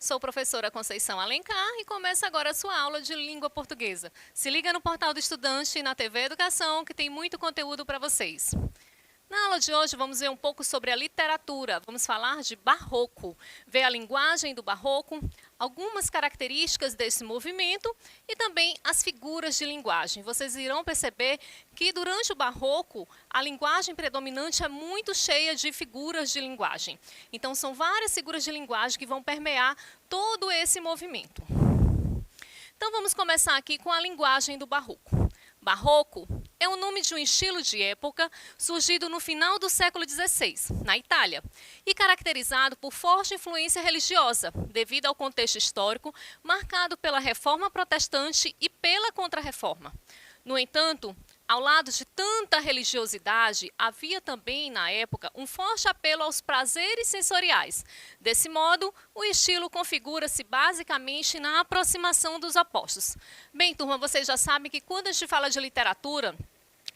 Sou professora Conceição Alencar e começa agora a sua aula de língua portuguesa. Se liga no Portal do Estudante e na TV Educação, que tem muito conteúdo para vocês. Na aula de hoje vamos ver um pouco sobre a literatura, vamos falar de barroco, ver a linguagem do barroco, algumas características desse movimento e também as figuras de linguagem. Vocês irão perceber que durante o barroco a linguagem predominante é muito cheia de figuras de linguagem. Então são várias figuras de linguagem que vão permear todo esse movimento. Então vamos começar aqui com a linguagem do barroco. Barroco é o nome de um estilo de época surgido no final do século XVI, na Itália, e caracterizado por forte influência religiosa, devido ao contexto histórico marcado pela Reforma Protestante e pela Contra-Reforma. No entanto, ao lado de tanta religiosidade, havia também, na época, um forte apelo aos prazeres sensoriais. Desse modo, o estilo configura-se basicamente na aproximação dos opostos. Bem, turma, vocês já sabem que quando a gente fala de literatura,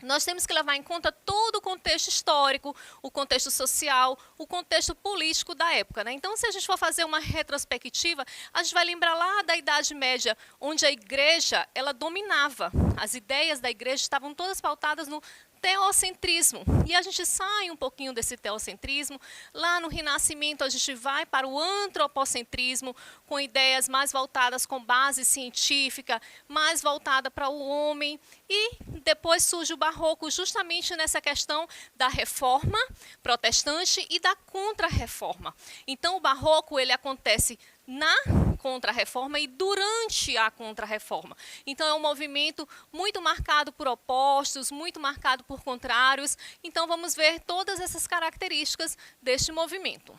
nós temos que levar em conta todo o contexto histórico, o contexto social, o contexto político da época, né? Então, se a gente for fazer uma retrospectiva, a gente vai lembrar lá da Idade Média, onde a igreja ela dominava. As ideias da igreja estavam todas pautadas no teocentrismo. E a gente sai um pouquinho desse teocentrismo. Lá no Renascimento, a gente vai para o antropocentrismo, com ideias mais voltadas com base científica, mais voltada para o homem. E depois surge o barroco justamente nessa questão da reforma protestante e da contra-reforma. Então, o barroco ele acontece na contra-reforma e durante a contra-reforma. Então, é um movimento muito marcado por opostos, muito marcado por contrários. Então, vamos ver todas essas características deste movimento.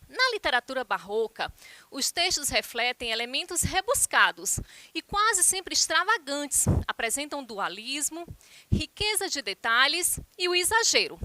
Na literatura barroca, os textos refletem elementos rebuscados e quase sempre extravagantes, apresentam dualismo, riqueza de detalhes e o exagero.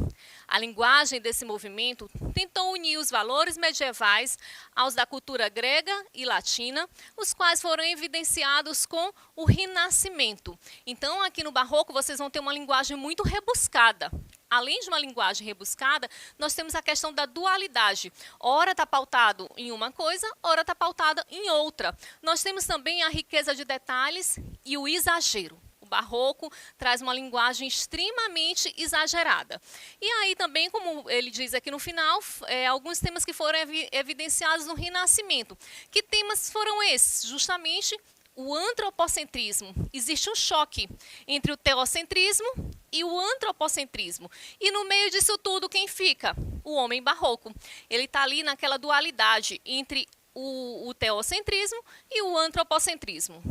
A linguagem desse movimento tentou unir os valores medievais aos da cultura grega e latina, os quais foram evidenciados com o Renascimento. Então, aqui no barroco, vocês vão ter uma linguagem muito rebuscada. Além de uma linguagem rebuscada, nós temos a questão da dualidade. Ora está pautado em uma coisa, ora está pautado em outra. Nós temos também a riqueza de detalhes e o exagero. O barroco traz uma linguagem extremamente exagerada. E aí também, como ele diz aqui no final, alguns temas que foram evidenciados no Renascimento. Que temas foram esses? Justamente o antropocentrismo. Existe um choque entre o teocentrismo e o antropocentrismo. E no meio disso tudo, quem fica? O homem barroco. Ele está ali naquela dualidade entre o teocentrismo e o antropocentrismo.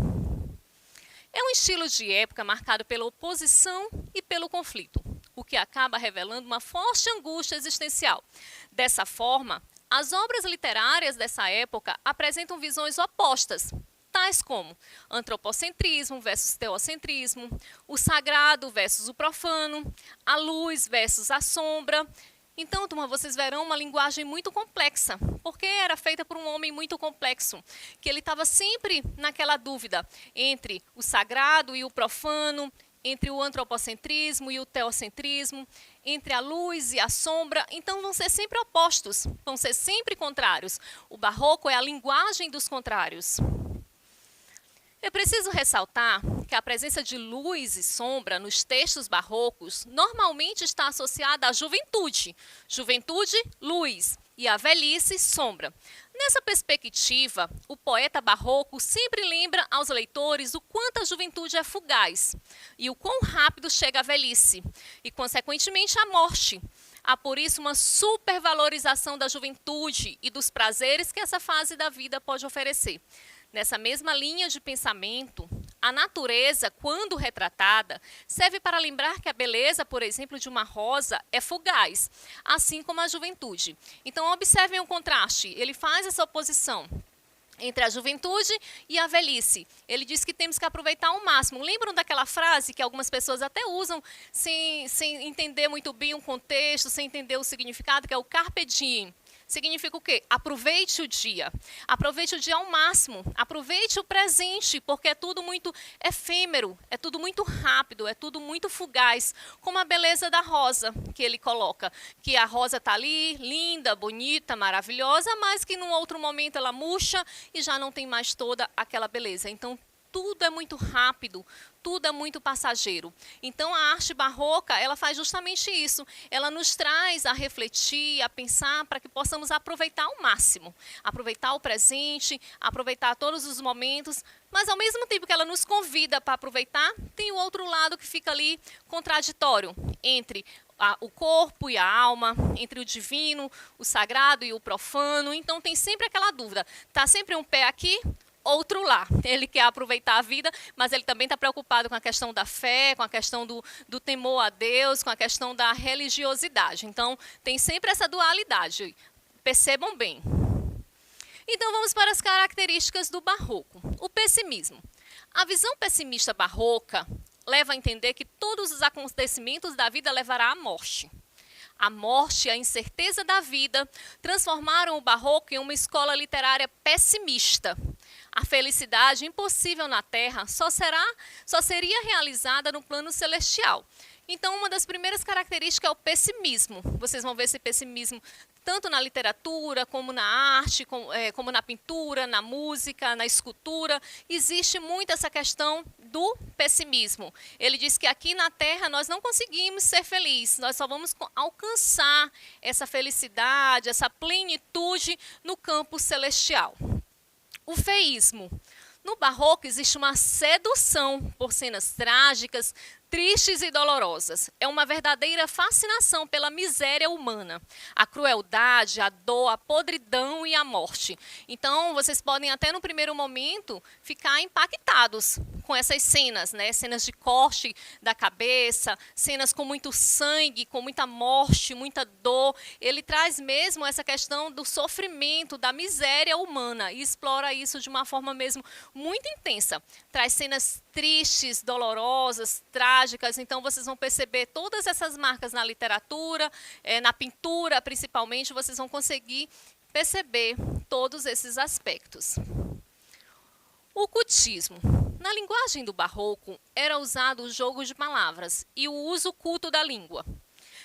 É um estilo de época marcado pela oposição e pelo conflito, o que acaba revelando uma forte angústia existencial. Dessa forma, as obras literárias dessa época apresentam visões opostas, tais como antropocentrismo versus teocentrismo, o sagrado versus o profano, a luz versus a sombra. Então, turma, vocês verão uma linguagem muito complexa, porque era feita por um homem muito complexo, que ele estava sempre naquela dúvida entre o sagrado e o profano, entre o antropocentrismo e o teocentrismo, entre a luz e a sombra. Então, vão ser sempre opostos, vão ser sempre contrários. O barroco é a linguagem dos contrários. É preciso ressaltar que a presença de luz e sombra nos textos barrocos normalmente está associada à juventude. Juventude, luz, e a velhice, sombra. Nessa perspectiva, o poeta barroco sempre lembra aos leitores o quanto a juventude é fugaz e o quão rápido chega a velhice e, consequentemente, a morte. Há, por isso, uma supervalorização da juventude e dos prazeres que essa fase da vida pode oferecer. Nessa mesma linha de pensamento, a natureza, quando retratada, serve para lembrar que a beleza, por exemplo, de uma rosa é fugaz, assim como a juventude. Então, observem o contraste, ele faz essa oposição entre a juventude e a velhice. Ele diz que temos que aproveitar ao máximo. Lembram daquela frase que algumas pessoas até usam sem entender muito bem o contexto, sem entender o significado, que é o carpe diem. significa o quê? Aproveite o dia. Aproveite o dia ao máximo. Aproveite o presente, porque é tudo muito efêmero, é tudo muito rápido, é tudo muito fugaz, como a beleza da rosa que ele coloca, que a rosa está ali, linda, bonita, maravilhosa, mas que num outro momento ela murcha e já não tem mais toda aquela beleza. Então, tudo é muito rápido, tudo é muito passageiro. Então, a arte barroca, ela faz justamente isso. Ela nos traz a refletir, a pensar, para que possamos aproveitar ao máximo. Aproveitar o presente, aproveitar todos os momentos, mas ao mesmo tempo que ela nos convida para aproveitar, tem o outro lado que fica ali contraditório entre o corpo e a alma, entre o divino, o sagrado e o profano. Então, tem sempre aquela dúvida. Está sempre um pé aqui, outro lá. Ele quer aproveitar a vida, mas ele também está preocupado com a questão da fé, com a questão do temor a Deus, com a questão da religiosidade. Então, tem sempre essa dualidade. Percebam bem. Então, vamos para as características do barroco. O pessimismo. A visão pessimista barroca leva a entender que todos os acontecimentos da vida levará à morte. A morte e a incerteza da vida transformaram o barroco em uma escola literária pessimista. A felicidade impossível na Terra só seria realizada no plano celestial. Então, uma das primeiras características é o pessimismo. Vocês vão ver esse pessimismo tanto na literatura, como na arte, como na pintura, na música, na escultura. Existe muito essa questão do pessimismo. Ele diz que aqui na Terra nós não conseguimos ser felizes, nós só vamos alcançar essa felicidade, essa plenitude no campo celestial. O feísmo. No barroco existe uma sedução por cenas trágicas, tristes e dolorosas. É uma verdadeira fascinação pela miséria humana, a crueldade, a dor, a podridão e a morte. Então, vocês podem até no primeiro momento ficar impactados com essas cenas, né? Cenas de corte da cabeça, cenas com muito sangue, com muita morte, muita dor. Ele traz mesmo essa questão do sofrimento, da miséria humana e explora isso de uma forma mesmo muito intensa. Traz cenas tristes, dolorosas, trágicas. Então, vocês vão perceber todas essas marcas na literatura, na pintura, principalmente, vocês vão conseguir perceber todos esses aspectos. O cultismo. Na linguagem do barroco, era usado o jogo de palavras e o uso culto da língua.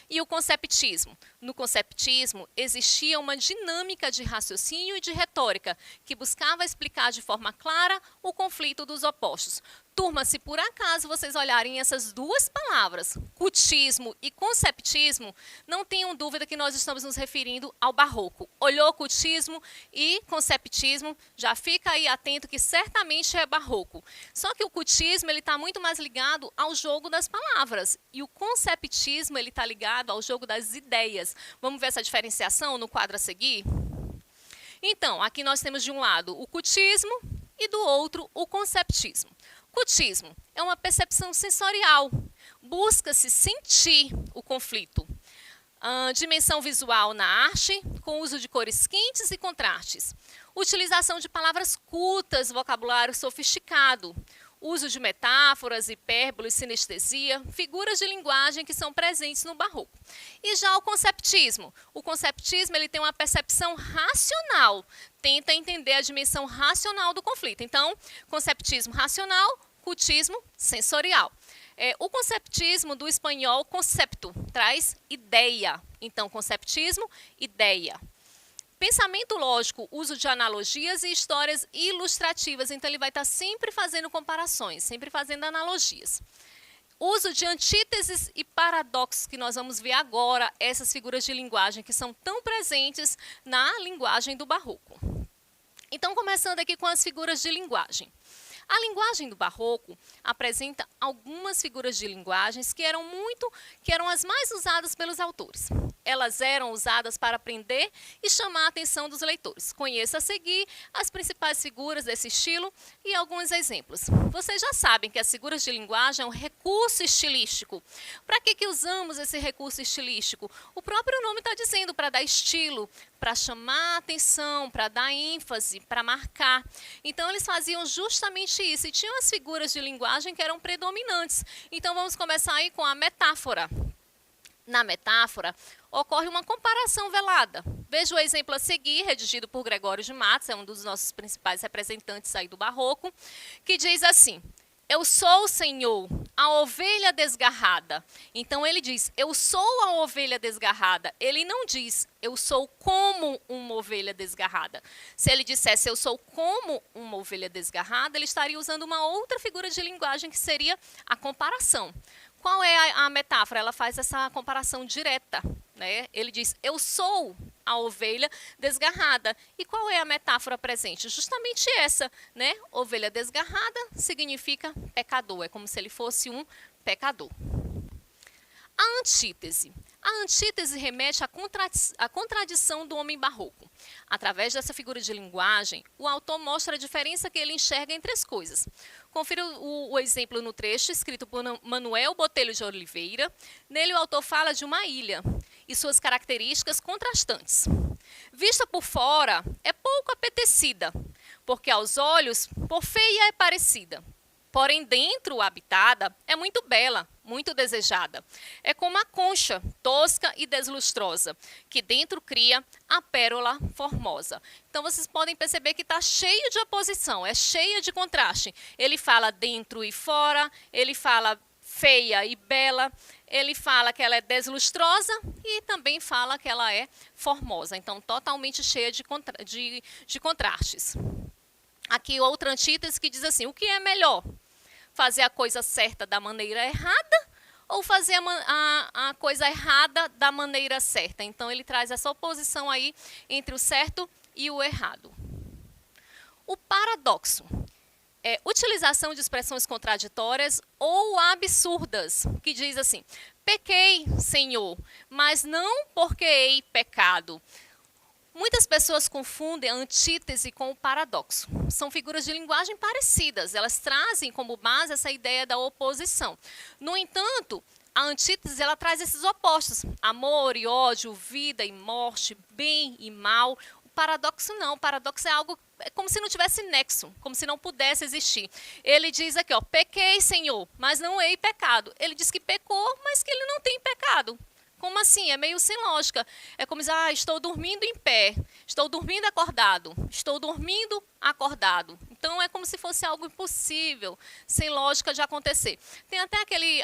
E o conceptismo. No conceptismo, existia uma dinâmica de raciocínio e de retórica que buscava explicar de forma clara o conflito dos opostos. Turma, se por acaso vocês olharem essas duas palavras, cultismo e conceptismo, não tenham dúvida que nós estamos nos referindo ao barroco. Olhou cultismo e conceptismo, já fica aí atento que certamente é barroco. Só que o cultismo está muito mais ligado ao jogo das palavras e o conceptismo está ligado ao jogo das ideias. Vamos ver essa diferenciação no quadro a seguir? Então, aqui nós temos de um lado o cultismo e do outro o conceptismo. Cultismo é uma percepção sensorial, busca-se sentir o conflito. Dimensão visual na arte, com uso de cores quentes e contrastes. Utilização de palavras cultas, vocabulário sofisticado. Uso de metáforas, hipérboles, sinestesia, figuras de linguagem que são presentes no barroco. E já o conceptismo ele tem uma percepção racional, tenta entender a dimensão racional do conflito. Então, conceptismo racional, cultismo sensorial. O conceptismo do espanhol concepto traz ideia. Então, conceptismo, ideia. Pensamento lógico, uso de analogias e histórias ilustrativas. Então, ele vai estar sempre fazendo comparações, sempre fazendo analogias. Uso de antíteses e paradoxos, que nós vamos ver agora, essas figuras de linguagem que são tão presentes na linguagem do barroco. Então, começando aqui com as figuras de linguagem. A linguagem do barroco apresenta algumas figuras de linguagens que eram as mais usadas pelos autores. Elas eram usadas para aprender e chamar a atenção dos leitores. Conheça a seguir as principais figuras desse estilo e alguns exemplos. Vocês já sabem que as figuras de linguagem é um recurso estilístico. Para que usamos esse recurso estilístico? O próprio nome está dizendo, para dar estilo, para chamar a atenção, para dar ênfase, para marcar. Então, eles faziam justamente isso. E tinham as figuras de linguagem que eram predominantes. Então, vamos começar aí com a metáfora. Na metáfora, ocorre uma comparação velada. Veja o exemplo a seguir, redigido por Gregório de Matos, é um dos nossos principais representantes aí do Barroco, que diz assim: eu sou, Senhor, a ovelha desgarrada. Então ele diz, eu sou a ovelha desgarrada. Ele não diz, eu sou como uma ovelha desgarrada. Se ele dissesse, eu sou como uma ovelha desgarrada, ele estaria usando uma outra figura de linguagem que seria a comparação. Qual é a metáfora? Ela faz essa comparação direta, né? Ele diz, eu sou a ovelha desgarrada. E qual é a metáfora presente? Justamente essa, né? Ovelha desgarrada significa pecador, é como se ele fosse um pecador. A antítese. A antítese remete à contradição do homem barroco. Através dessa figura de linguagem, o autor mostra a diferença que ele enxerga entre as coisas. Confira o exemplo no trecho, escrito por Manuel Botelho de Oliveira. Nele, o autor fala de uma ilha e suas características contrastantes. Vista por fora, é pouco apetecida, porque aos olhos, por feia é parecida. Porém, dentro, habitada, é muito bela, muito desejada. É como a concha, tosca e deslustrosa, que dentro cria a pérola formosa. Então, vocês podem perceber que está cheio de oposição, é cheia de contraste. Ele fala dentro e fora, ele fala feia e bela, ele fala que ela é deslustrosa e também fala que ela é formosa. Então, totalmente cheia de contrastes. Aqui, outra antítese que diz assim, o que é melhor? Fazer a coisa certa da maneira errada ou fazer a coisa errada da maneira certa? Então, ele traz essa oposição aí entre o certo e o errado. O paradoxo é utilização de expressões contraditórias ou absurdas, que diz assim, pequei, Senhor, mas não porque hei pecado. Muitas pessoas confundem a antítese com o paradoxo. São figuras de linguagem parecidas, elas trazem como base essa ideia da oposição. No entanto, a antítese ela traz esses opostos, amor e ódio, vida e morte, bem e mal. O paradoxo não, o paradoxo é algo como se não tivesse nexo, como se não pudesse existir. Ele diz aqui, ó, pequei, Senhor, mas não hei pecado. Ele diz que pecou, mas que ele não tem pecado. Como assim? É meio sem lógica. É como dizer, estou dormindo em pé, estou dormindo acordado, estou dormindo acordado. Então, é como se fosse algo impossível, sem lógica de acontecer. Tem até aquele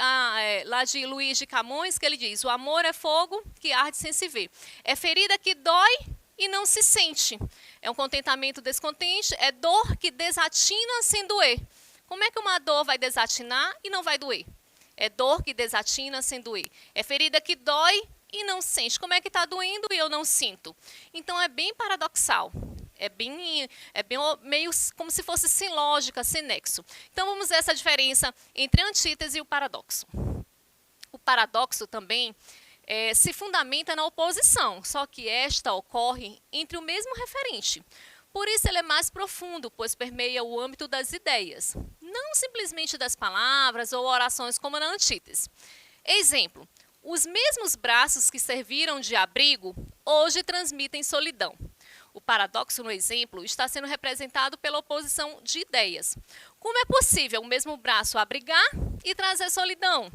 lá de Luís de Camões, que ele diz, o amor é fogo que arde sem se ver. É ferida que dói e não se sente. É um contentamento descontente, é dor que desatina sem doer. Como é que uma dor vai desatinar e não vai doer? É dor que desatina sem doer. É ferida que dói e não sente. Como é que está doendo e eu não sinto? Então, é bem paradoxal. É bem meio como se fosse sem lógica, sem nexo. Então, vamos ver essa diferença entre a antítese e o paradoxo. O paradoxo também se fundamenta na oposição, só que esta ocorre entre o mesmo referente. Por isso, ele é mais profundo, pois permeia o âmbito das ideias, não simplesmente das palavras ou orações como na antítese. Exemplo, os mesmos braços que serviram de abrigo, hoje transmitem solidão. O paradoxo no exemplo está sendo representado pela oposição de ideias. Como é possível o mesmo braço abrigar e trazer solidão?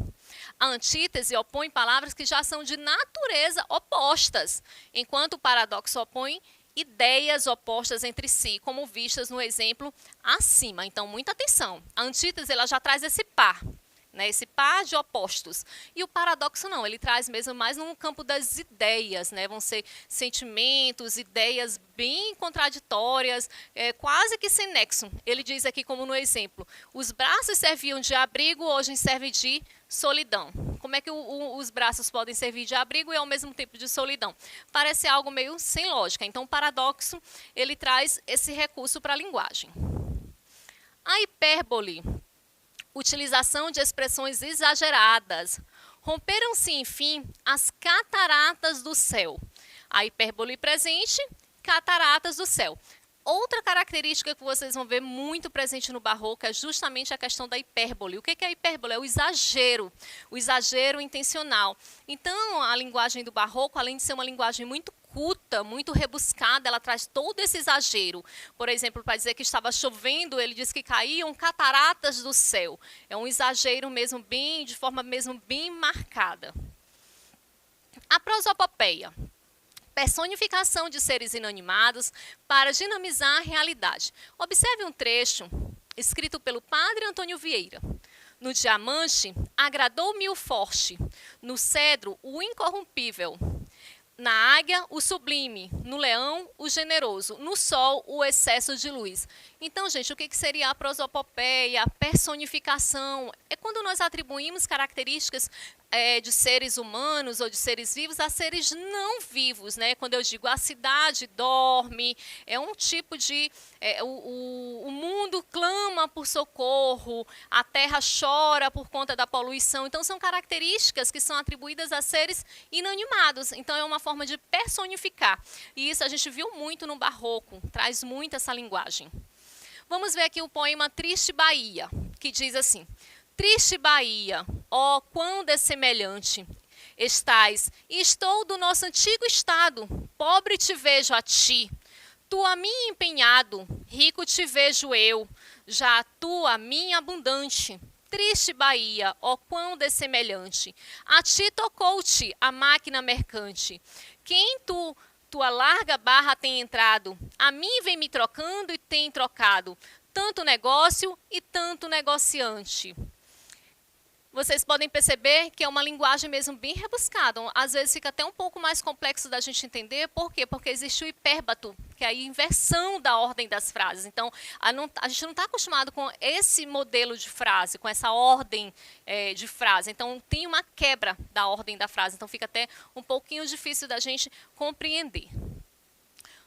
A antítese opõe palavras que já são de natureza opostas, enquanto o paradoxo opõe ideias opostas entre si, como vistas no exemplo acima. Então, muita atenção. A antítese ela já traz esse par, né, esse par de opostos. E o paradoxo não, ele traz mesmo mais no campo das ideias, né, vão ser sentimentos, ideias bem contraditórias, quase que sem nexo. Ele diz aqui, como no exemplo, os braços serviam de abrigo, hoje servem de solidão. Como é que os braços podem servir de abrigo e ao mesmo tempo de solidão? Parece algo meio sem lógica. Então, o paradoxo, ele traz esse recurso para a linguagem. A hipérbole, utilização de expressões exageradas. Romperam-se, enfim, as cataratas do céu. A hipérbole presente, cataratas do céu. Outra característica que vocês vão ver muito presente no barroco é justamente a questão da hipérbole. O que é a hipérbole? É o exagero intencional. Então, a linguagem do barroco, além de ser uma linguagem muito culta, muito rebuscada, ela traz todo esse exagero. Por exemplo, para dizer que estava chovendo, ele diz que caíam cataratas do céu. É um exagero mesmo bem, de forma mesmo bem marcada. A prosopopeia. personificação de seres inanimados para dinamizar a realidade. Observe um trecho escrito pelo padre Antônio Vieira. No diamante, agradou-me o forte, no cedro, o incorrompível, na águia, o sublime, no leão, o generoso, no sol, o excesso de luz. Então, gente, o que seria a prosopopeia, a personificação? É quando nós atribuímos características de seres humanos ou de seres vivos a seres não vivos, né? Quando eu digo a cidade dorme, é um tipo de... o mundo clama por socorro, a terra chora por conta da poluição. Então, são características que são atribuídas a seres inanimados. Então, é uma forma de personificar. E isso a gente viu muito no Barroco, traz muito essa linguagem. Vamos ver aqui o poema Triste Bahia, que diz assim: Triste Bahia, ó quão dessemelhante estás, e estou do nosso antigo estado, pobre te vejo a ti, tu a mim empenhado, rico te vejo eu, já tu a mim abundante. Triste Bahia, ó quão dessemelhante, a ti tocou-te a máquina mercante, quem tua larga barra tem entrado, a mim vem me trocando e tem trocado, tanto negócio e tanto negociante. Vocês podem perceber que é uma linguagem mesmo bem rebuscada. Às vezes fica até um pouco mais complexo da gente entender. Por quê? Porque existe o hipérbato, que é a inversão da ordem das frases. Então, a gente não está acostumado com esse modelo de frase, com essa ordem de frase. Então, tem uma quebra da ordem da frase. Então, fica até um pouquinho difícil da gente compreender.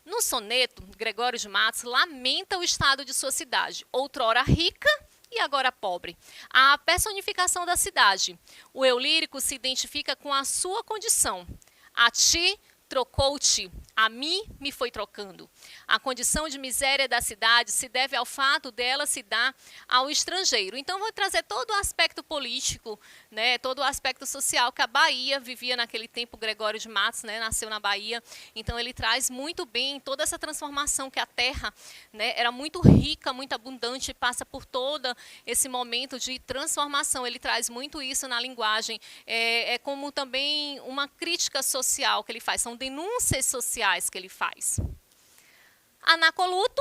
No soneto, Gregório de Matos lamenta o estado de sua cidade, outrora rica e agora pobre. A personificação da cidade. O eu lírico se identifica com a sua condição. A ti trocou-te, a mim me foi trocando. A condição de miséria da cidade se deve ao fato dela se dar ao estrangeiro. Então, vou trazer todo o aspecto político, né, todo o aspecto social que a Bahia vivia naquele tempo. Gregório de Matos, né, nasceu na Bahia. Então, ele traz muito bem toda essa transformação que a terra, né, era muito rica, muito abundante, passa por todo esse momento de transformação. Ele traz muito isso na linguagem. É como também uma crítica social que ele faz. São denúncias sociais que ele faz. Anacoluto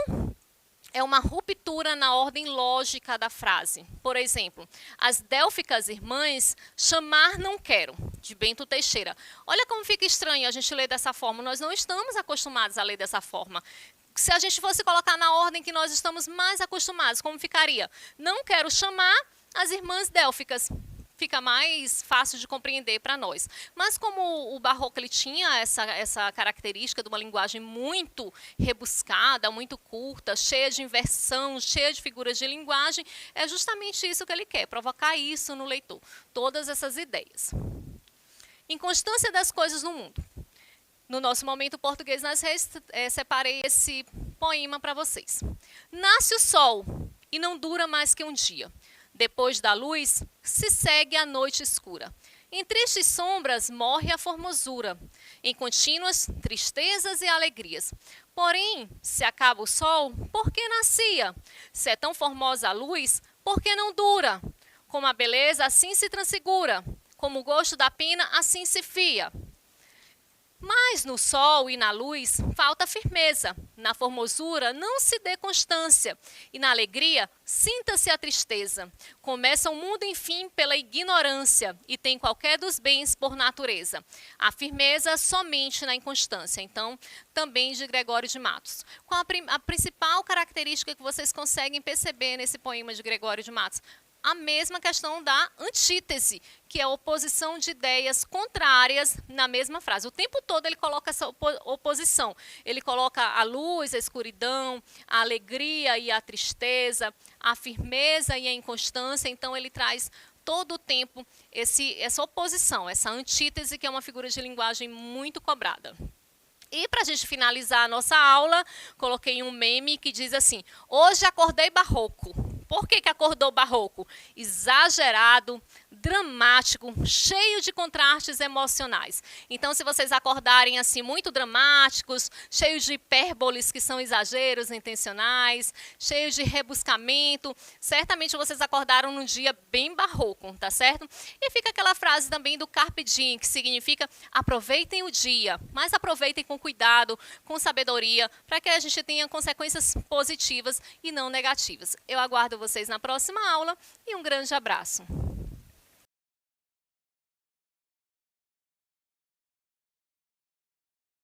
é uma ruptura na ordem lógica da frase. Por exemplo, as délficas irmãs, chamar não quero, de Bento Teixeira. Olha como fica estranho a gente ler dessa forma. Nós não estamos acostumados a ler dessa forma. Se a gente fosse colocar na ordem que nós estamos mais acostumados, como ficaria? Não quero chamar as irmãs délficas. Fica mais fácil de compreender para nós. Mas como o Barroco ele tinha essa característica de uma linguagem muito rebuscada, muito curta, cheia de inversão, cheia de figuras de linguagem, é justamente isso que ele quer, provocar isso no leitor, todas essas ideias. Inconstância das coisas no mundo. No nosso momento português nas redes, separei esse poema para vocês. Nasce o sol e não dura mais que um dia. Depois da luz, se segue a noite escura. Em tristes sombras morre a formosura, em contínuas tristezas e alegrias. Porém, se acaba o sol, por que nascia? Se é tão formosa a luz, por que não dura? Como a beleza, assim se transfigura, como o gosto da pena, assim se fia. Mas no sol e na luz falta firmeza, na formosura não se dê constância, e na alegria sinta-se a tristeza. Começa o mundo, enfim, pela ignorância, e tem qualquer dos bens por natureza. A firmeza somente na inconstância. Então, também de Gregório de Matos. Qual a principal característica que vocês conseguem perceber nesse poema de Gregório de Matos? A mesma questão da antítese, que é a oposição de ideias contrárias na mesma frase. O tempo todo ele coloca essa oposição. Ele coloca a luz, a escuridão, a alegria e a tristeza, a firmeza e a inconstância. Então, ele traz todo o tempo essa oposição, essa antítese, que é uma figura de linguagem muito cobrada. E para a gente finalizar a nossa aula, coloquei um meme que diz assim: hoje acordei barroco. Por que acordou barroco? Exagerado, dramático, cheio de contrastes emocionais. Então, se vocês acordarem assim muito dramáticos, cheios de hipérboles que são exageros intencionais, cheios de rebuscamento, certamente vocês acordaram num dia bem barroco, tá certo? E fica aquela frase também do Carpe Diem, que significa aproveitem o dia, mas aproveitem com cuidado, com sabedoria, para que a gente tenha consequências positivas e não negativas. Eu aguardo vocês na próxima aula e um grande abraço.